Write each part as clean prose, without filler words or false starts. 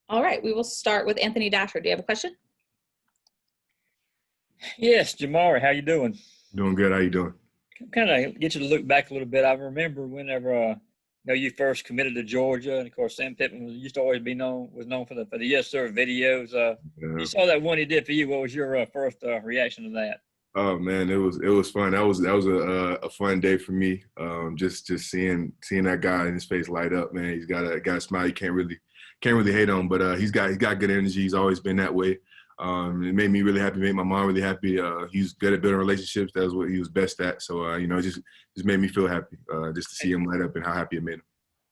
All right, we will start with Anthony Dasher. Do you have a question? Yes, Jamaree, how you doing? Doing good. How you doing? Kind of get you to look back a little bit. I remember whenever you first committed to Georgia, and of course Sam Pittman used to always be known for the Yes Sir videos. You saw that one he did for you. What was your first reaction to that? Oh man, it was fun. That was a fun day for me. Just seeing that guy in his face light up, man. He's got a smile you can't really hate on. But he's got good energy. He's always been that way. It made me really happy. Made my mom really happy. He's good at building relationships. That was what he was best at. So it just made me feel happy. Just to see him light up and how happy it made him.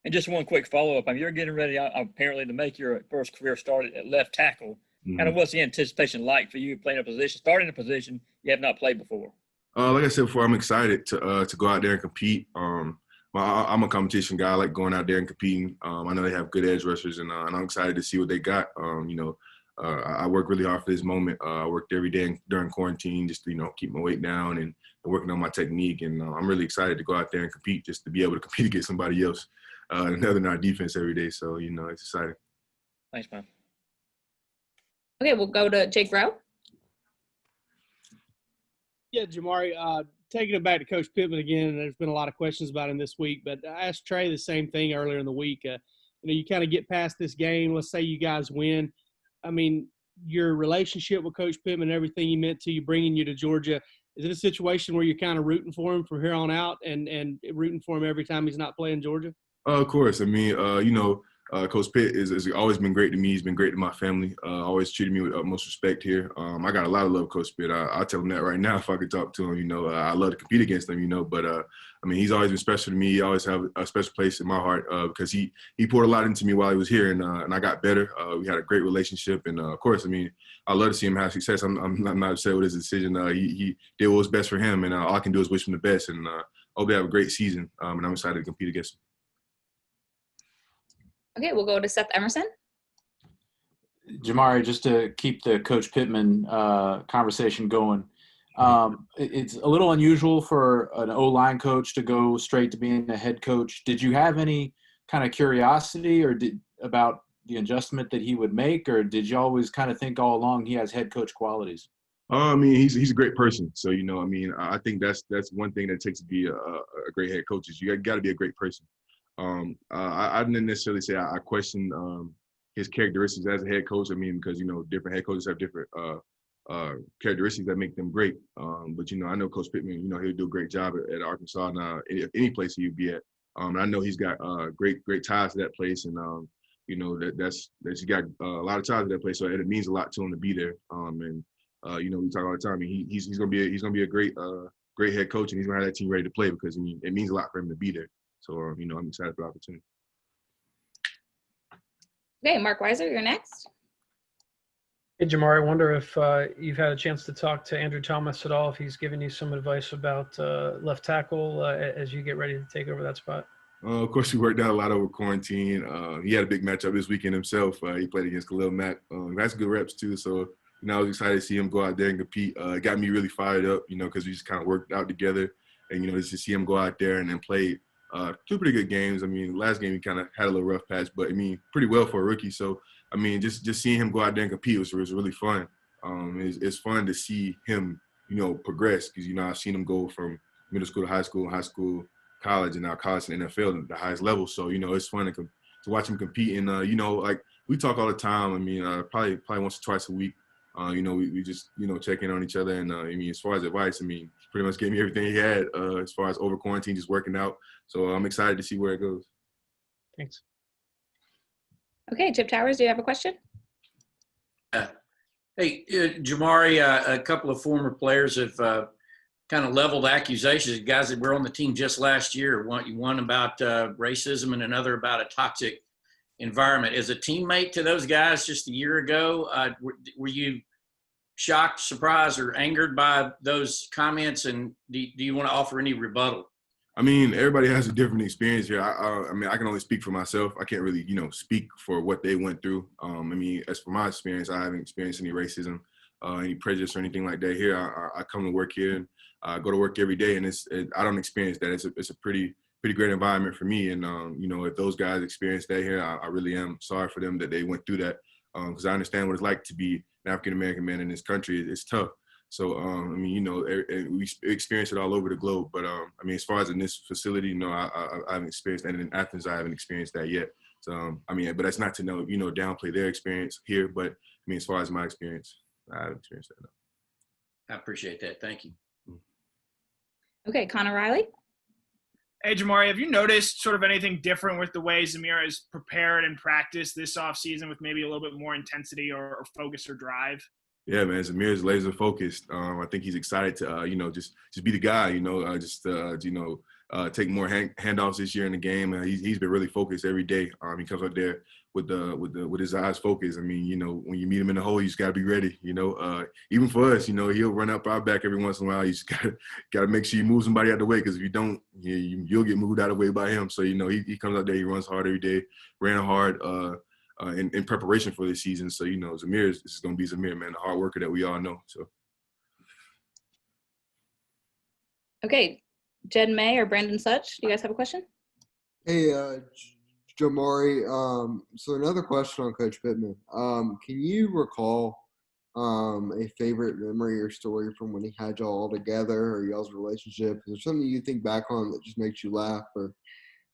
And just one quick follow-up. You're getting ready apparently to make your first career start at left tackle. Mm-hmm. Kind of what's the anticipation like for you playing starting a position you have not played before? Like I said before, I'm excited to go out there and compete. I'm a competition guy. I like going out there and competing. I know they have good edge rushers, and I'm excited to see what they got. I work really hard for this moment. I worked every day during quarantine just to, keep my weight down and working on my technique. And I'm really excited to go out there and compete, just to be able to compete against somebody else other than our defense every day. So, it's exciting. Thanks, man. Okay, we'll go to Jake Rowe. Yeah, Jamaree, taking it back to Coach Pittman again, and there's been a lot of questions about him this week, but I asked Trey the same thing earlier in the week. You kind of get past this game. Let's say you guys win. Your relationship with Coach Pittman and everything he meant to you, bringing you to Georgia, is it a situation where you're kind of rooting for him from here on out and rooting for him every time he's not playing Georgia? Of course. Coach Pitt has always been great to me. He's been great to my family. Always treated me with utmost respect here. I got a lot of love for Coach Pitt. I'll tell him that right now if I could talk to him. I love to compete against him, but he's always been special to me. He always have a special place in my heart because he poured a lot into me while he was here, and I got better. We had a great relationship, and of course, I love to see him have success. I'm not upset with his decision. He did what was best for him, and all I can do is wish him the best. And hope they have a great season. And I'm excited to compete against him. Okay, we'll go to Seth Emerson. Jamaree, just to keep the Coach Pittman conversation going, it's a little unusual for an O-line coach to go straight to being a head coach. Did you have any kind of curiosity about the adjustment that he would make, or did you always kind of think all along he has head coach qualities? He's a great person. So, I think that's one thing that takes to be a great head coach is you got to be a great person. I didn't necessarily say I questioned his characteristics as a head coach. Because different head coaches have different characteristics that make them great. But I know Coach Pittman. He'll do a great job at Arkansas and any place he'd be at. I know he's got great ties to that place, and that's he got a lot of ties to that place. So it means a lot to him to be there. We talk all the time. He's gonna be a great head coach, and he's gonna have that team ready to play because it means a lot for him to be there. So, I'm excited for the opportunity. Okay, Mark Weiser, you're next. Hey, Jamaree, I wonder if you've had a chance to talk to Andrew Thomas at all, if he's given you some advice about left tackle as you get ready to take over that spot. Of course, we worked out a lot over quarantine. He had a big matchup this weekend himself. He played against Khalil Mack. He has good reps, too. So, I was excited to see him go out there and compete. It got me really fired up, because we just kind of worked out together. And, just to see him go out there and then play two pretty good games. Last game he kind of had a little rough patch, but pretty well for a rookie. So, just seeing him go out there and compete was really fun. It's fun to see him, progress because, I've seen him go from middle school to high school, college, and now college and NFL, the highest level. So, it's fun to watch him compete. And, like we talk all the time. Probably once or twice a week. We just, check in on each other. And, as far as advice, he pretty much gave me everything he had as far as over quarantine, just working out. So I'm excited to see where it goes. Thanks. Okay, Chip Towers, do you have a question? Hey, Jamaree, a couple of former players have kind of leveled accusations. Guys that were on the team just last year, one about racism and another about a toxic environment. As a teammate to those guys just a year ago, were you shocked, surprised, or angered by those comments? And do you want to offer any rebuttal? Everybody has a different experience here. I can only speak for myself. I can't really, speak for what they went through. As for my experience, I haven't experienced any racism, any prejudice or anything like that here. I come to work here and I go to work every day, and I don't experience that. It's a pretty pretty great environment for me. And, you know, if those guys experience that here, I really am sorry for them that they went through that, because I understand what it's like to be an African-American man in this country. It's tough. So, I mean, you know, we experience it all over the globe. But, I mean, as far as in this facility, you know, I haven't experienced that. And in Athens, I haven't experienced that yet. So, I mean, but that's not to know, you know, downplay their experience here. But, I mean, as far as my experience, I haven't experienced that. No. I appreciate that. Thank you. Okay, Connor Riley. Hey, Jamaree, have you noticed sort of anything different with the way Zamir has prepared and practiced this offseason with maybe a little bit more intensity or focus or drive? Yeah, man, Zamir is laser focused. I think he's excited to, you know, just be the guy, you know, you know, take more handoffs this year in the game. He's been really focused every day. He comes out there with his eyes focused. I mean, you know, when you meet him in the hole, you just gotta be ready. You know, even for us, you know, he'll run up our back every once in a while. You just gotta make sure you move somebody out of the way, because if you don't, you'll get moved out of the way by him. So, you know, he comes out there, he runs hard every day, ran hard. In preparation for this season. So, you know, Zamir is going to be Zamir, man, the hard worker that we all know. So. Okay, Jen May or Brandon Such, do you guys have a question? Hey, Jamaree. So another question on Coach Pittman. Can you recall a favorite memory or story from when he had y'all all together, or y'all's relationship? Is there something you think back on that just makes you laugh, or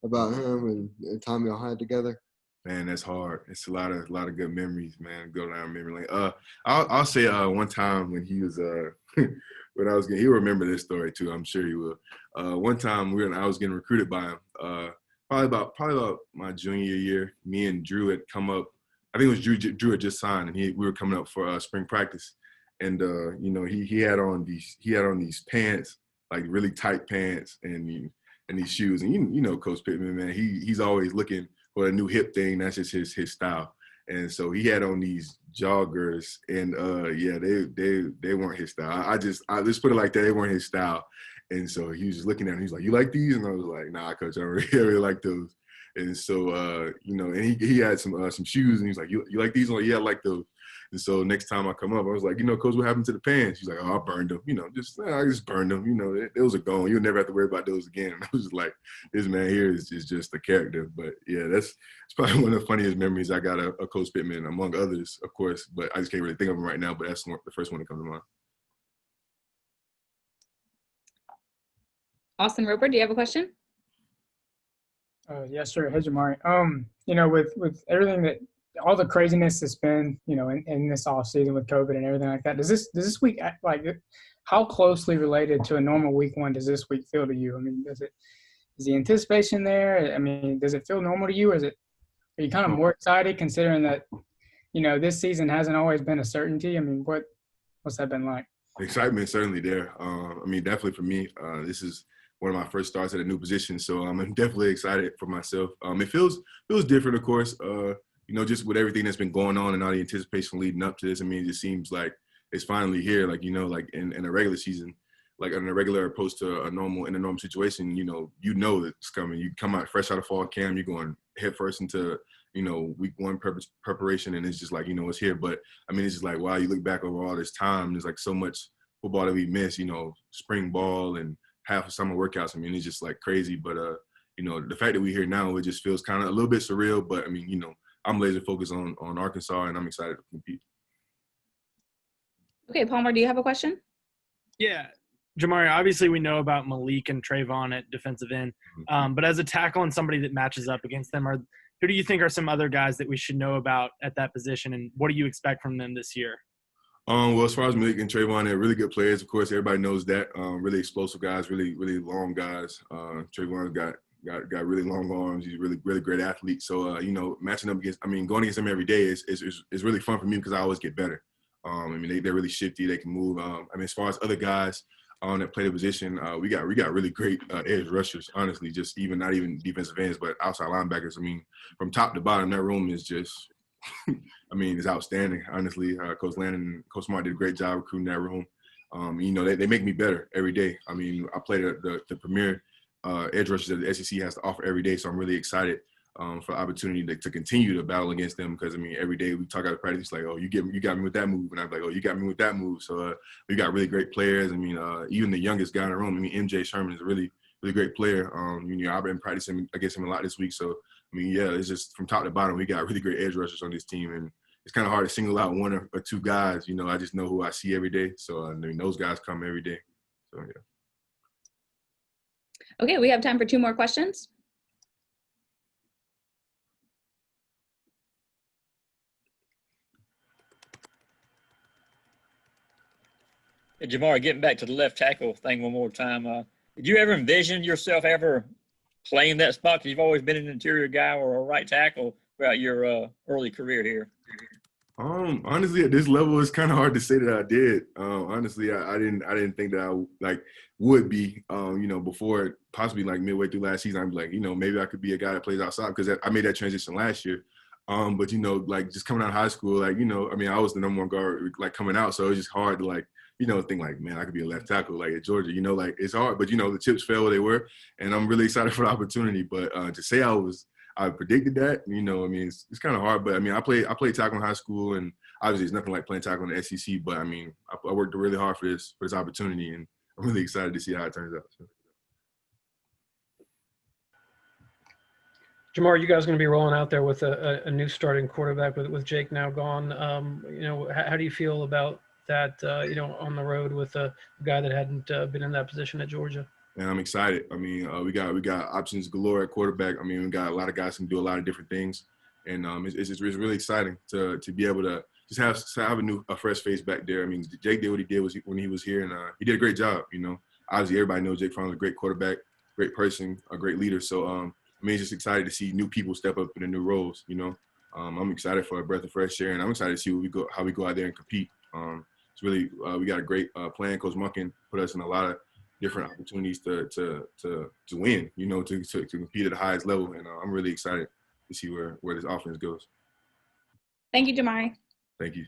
about him and the time y'all had together? Man, that's hard. It's a lot of good memories, man. Go down memory lane. I'll say one time when he was when I was getting, he'll remember this story too. I'm sure he will. One time I was getting recruited by him. Probably about my junior year. Me and Drew had come up. I think it was Drew had just signed, and we were coming up for spring practice. And you know, he had on these pants, like really tight pants, and these shoes. And you know, Coach Pittman, man, he's always looking for a new hip thing. That's just his style. And so he had on these joggers, and yeah, they weren't his style. I just put it like that. They weren't his style. And so he was just looking at them. He's like, "You like these?" And I was like, "Nah, Coach, I don't really like those." And so you know, and he had some shoes, and he's like, "You like these?" I'm like, "Yeah, I like those." And so next time I come up, I was like, "You know, Coach, what happened to the pants?" He's like, "Oh, I burned them. You know, I just burned them. You know, those are gone. You'll never have to worry about those again." And I was just like, "This man here is just a character." But yeah, it's probably one of the funniest memories I got of Coach Pittman, among others, of course. But I just can't really think of him right now. But that's the first one that comes to mind. Austin Roper, do you have a question? Yes, sir. Hey, Jamaree. You know, with everything that all the craziness that's been, you know, in this off season with COVID and everything like that, does this week act like, how closely related to a normal week one does this week feel to you? I mean, is the anticipation there? I mean, does it feel normal to you, or are you kind of more excited considering that, you know, this season hasn't always been a certainty? I mean, what's that been like? The excitement is certainly there. I mean, definitely for me, this is one of my first starts at a new position, so I'm definitely excited for myself. It feels different, of course. You know, just with everything that's been going on and all the anticipation leading up to this. I mean, it just seems like it's finally here. Like, you know, like in a regular season, like in a regular opposed to a normal situation, you know that it's coming. You come out fresh out of fall camp, you're going head first into, you know, week one preparation, and it's just like, you know, it's here. But I mean, it's just like, wow, you look back over all this time, there's like so much football that we miss, you know, spring ball and half of summer workouts. I mean, it's just like crazy. But you know, the fact that we're here now, it just feels kind of a little bit surreal. But I mean, you know, I'm laser focused on Arkansas, and I'm excited to compete. Okay, Palmer, do you have a question? Yeah. Jamaree, obviously we know about Malik and Trayvon at defensive end, but as a tackle and somebody that matches up against them, who do you think are some other guys that we should know about at that position, and what do you expect from them this year? Well, as far as Malik and Trayvon, they're really good players. Of course, everybody knows that. Really explosive guys, really long guys. Trayvon's got really long arms. He's a really great athlete. So you know, matching up against, I mean, going against him every day is really fun for me, because I always get better. I mean, they're really shifty. They can move. I mean, as far as other guys that play the position, we got really great edge rushers. Honestly, just not even defensive ends, but outside linebackers. I mean, from top to bottom, that room is just, I mean, it's outstanding. Honestly, Coach Landon and Coach Smart did a great job recruiting that room. You know, they make me better every day. I mean, I play the premier edge rushers that the SEC has to offer every day, so I'm really excited for the opportunity to continue to battle against them, because I mean, every day we talk out of practice, like, "Oh, you got me with that move," and I'm like, "Oh, you got me with that move." So we got really great players. I mean, even the youngest guy in the room, I mean, MJ Sherman is a really really great player. I've been practicing against him a lot this week. So, I mean, yeah, it's just from top to bottom, we got really great edge rushers on this team. And it's kind of hard to single out one or two guys. I just know who I see every day. So, I mean, those guys come every day. So, yeah. Okay, we have time for 2 more questions. Hey, Jamaree, getting back to the left tackle thing one more time. Did you ever envision yourself ever playing that spot? Because you've always been an interior guy or a right tackle throughout your early career here. Honestly, at this level, it's kind of hard to say that I did. Honestly, I didn't think that I would be. Before possibly midway through last season, I'm like, maybe I could be a guy that plays outside because I made that transition last year. But just coming out of high school, I was the number 1 guard coming out, so it was just hard to think man, I could be a left tackle at Georgia. It's hard, but the chips fell where they were, and I'm really excited for the opportunity. But to say I predicted that, it's kind of hard. But I played tackle in high school, and obviously it's nothing like playing tackle in the SEC. But I worked really hard for this opportunity, and I'm really excited to see how it turns out. So. Jamaree, you guys are going to be rolling out there with a new starting quarterback with Jake now gone. How do you feel about that? On the road with a guy that hadn't been in that position at Georgia. And I'm excited. We got options galore at quarterback. We got a lot of guys who can do a lot of different things, and it's really exciting to be able to just have a fresh face back there. Jake did what he did when he was here, and he did a great job. Obviously everybody knows Jake Fromm's a great quarterback, great person, a great leader. So it's just excited to see new people step up in the new roles. I'm excited for a breath of fresh air, and I'm excited to see how we go out there and compete. It's really we got a great plan. Coach Munkin put us in a lot of different opportunities to win, to compete at the highest level. And I'm really excited to see where this offense goes. Thank you, Jamaree. Thank you.